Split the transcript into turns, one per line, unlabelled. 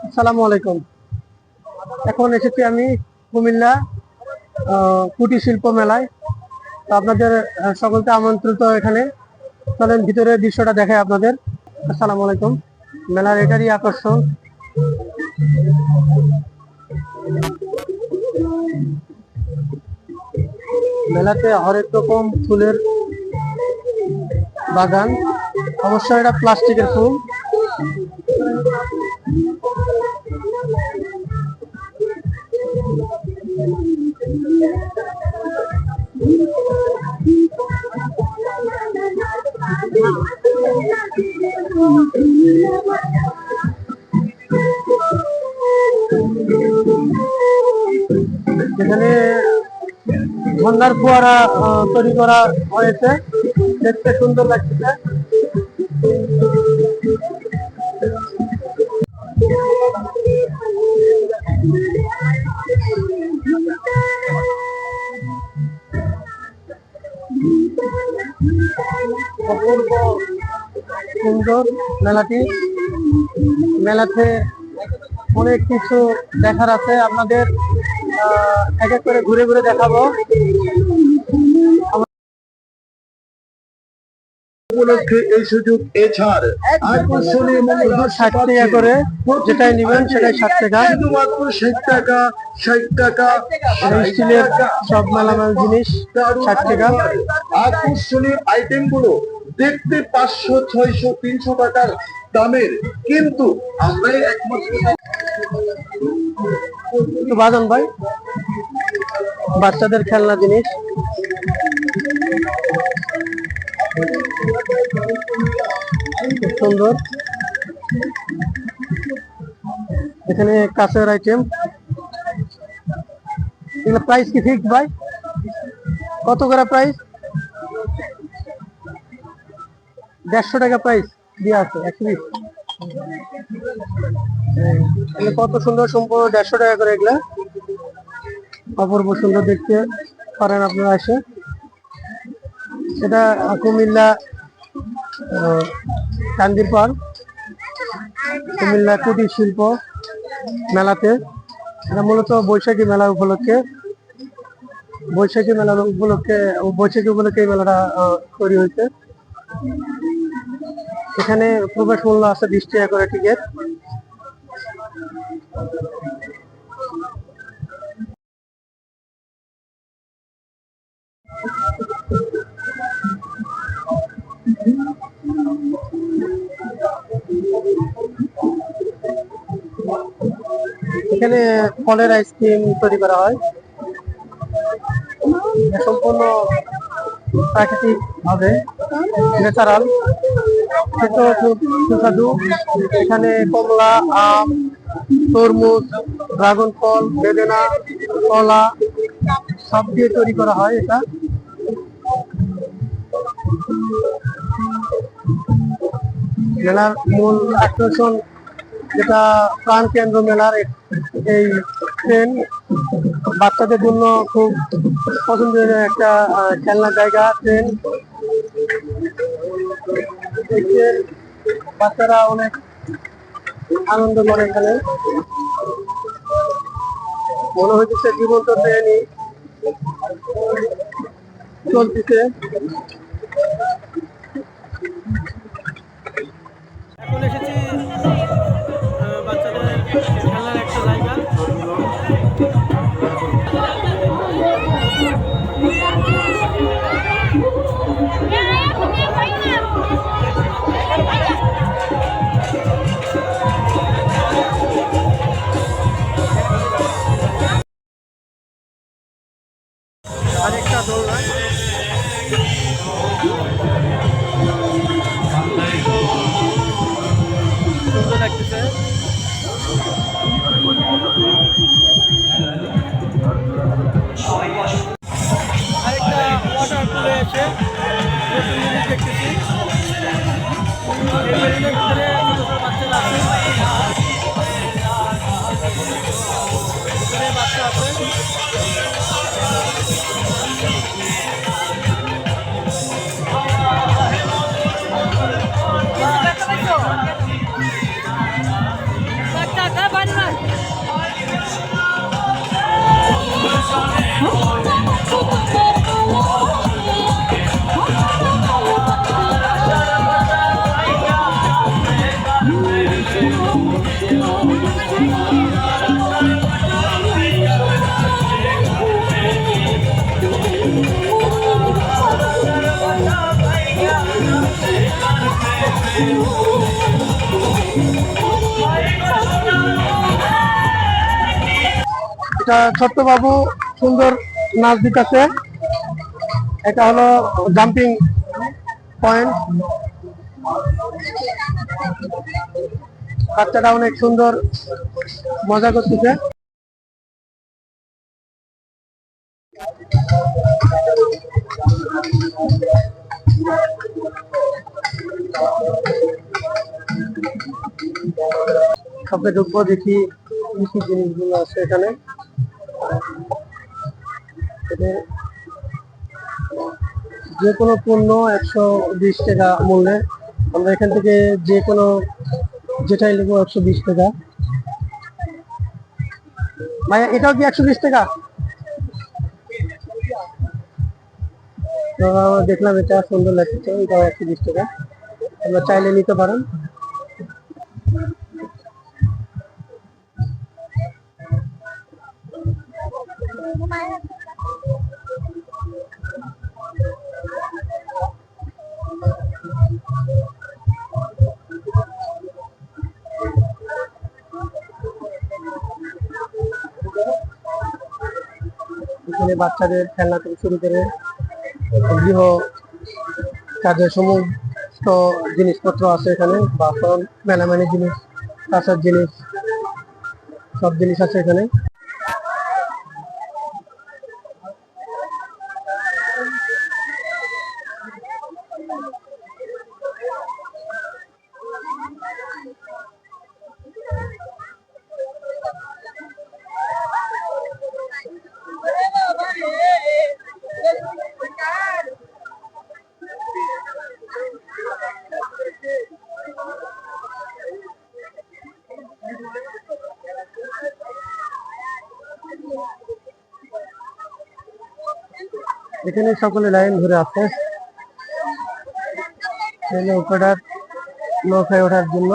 আসসালামু আলাইকুম। এখন এসেছি আমি কুমিল্লা কুটির শিল্প মেলায়। তো আপনাদের সকলকে আমন্ত্রিত এখানে। চলেন ভিতরে দৃশ্যটা দেখাই আপনাদের। আসসালামু আলাইকুম। মেলার এটারই আকর্ষণ। মেলাতে হরেক রকম ফুলের বাগান, অবশ্যই এটা প্লাস্টিকের ফুল। এখানে ঝর্ণার ফোয়ারা তৈরি করা হয়েছে, দেখতে সুন্দর লাগছে। অপূর্ব সুন্দর মেলাটি। মেলাতে অনেক কিছু দেখার আছে, আপনাদের এক এক করে ঘুরে ঘুরে দেখাবো।
উপলক্ষে এই সুযোগ এছাড় আকর্ষণীয়
60 টাকা করে, যেটাই নেবেন সেটাই 60 টাকা।
শুধুমাত্র 60 টাকা, 60 টাকা।
স্টিলের সব মালামাল জিনিস 60 টাকা।
আকর্ষণীয় আইটেম গুলো দেখতে 500, 600, 300 টাকার দামের, কিন্তু আমরাই একমাত্র
একটু বাজন ভাই, বাচ্চাদের খেলনা জিনিস। খুব সুন্দর। এখানে কাঁচের আইটেম। এগুলো প্রাইস কি ফিক্স ভাই? কত করে প্রাইস? 150 টাকা প্রাইস দিয়ে আছে 120। কত সুন্দর, সম্পূর্ণ 150 টাকা করে। এগুলা অপূর্ব সুন্দর দেখতে পারেন আপনারা এসে। এটা কুমিল্লা কান্দির পাড় কুমিল্লা কুটির শিল্প মেলাতে। এটা মূলত বৈশাখী মেলা উপলক্ষে এই মেলাটা তৈরি হয়েছে। এখানে প্রবেশ মূল্য আছে 20 টাকা করে টিকিট। এখানে ফলের আইসক্রিম তৈরি করা হয়, সম্পূর্ণ প্রাকৃতিক ভাবে, ন্যাচারাল, সুস্বাদু। এখানে কমলা, আম, তরমুজ, ড্রাগন ফল, বেদেনা, কলা সব দিয়ে তৈরি করা হয় এটা। মেলার মূল আকর্ষণ, যেটা প্রাণ কেন্দ্র মেলার, এই ট্রেন বাচ্চাদের জন্য খুব পছন্দের একটা খেলনার জায়গা। ট্রেন বাচ্চারা অনেক আনন্দ করে। এখানে মনে হইতেছে জীবন্ত ট্রেনই চলতেছে। এখন এসেছি বাচ্চাদের খেলার একটা জায়গা। আরেকটা দোলনা, সুন্দর লাগতেছে। আরেকটা ওয়াটার পুলে এসে নতুন জিনিস দেখতেছি। এই বেলুনের ভিতরে ছোট ছোট বাচ্চারা আছে, ভিতরে বাচ্চা আছে। এটা ছোট্ট বাবু সুন্দর নাচ দিতেছে। এটা হলো জাম্পিং পয়েন্ট। বাচ্চাটা অনেক সুন্দর মজা করতেছে। সবকে ঢুকবো, দেখি কি কি জিনিসগুলো আছে এখানে। যে কোনো পণ্য 120 টাকা মূল্যে। আমরা এখান থেকে যে কোনো যেটাই নেবো 120 টাকা। ভাইয়া এটাও কি 120 টাকা? তো দেখলাম এটা সুন্দর লাগছে, এটাও 120 টাকা। আমরা চাইলে নিতে পারেন। এখানে বাচ্চাদের খেলনা থেকে শুরু করে গৃহ কাজের সমস্ত জিনিসপত্র আছে এখানে। বাসন, মেলামানি জিনিস, কাঁচার জিনিস, সব জিনিস আছে এখানে। এখানে সকলে লাইন ধরে আছে উপরে নৌকায় ওঠার জন্য।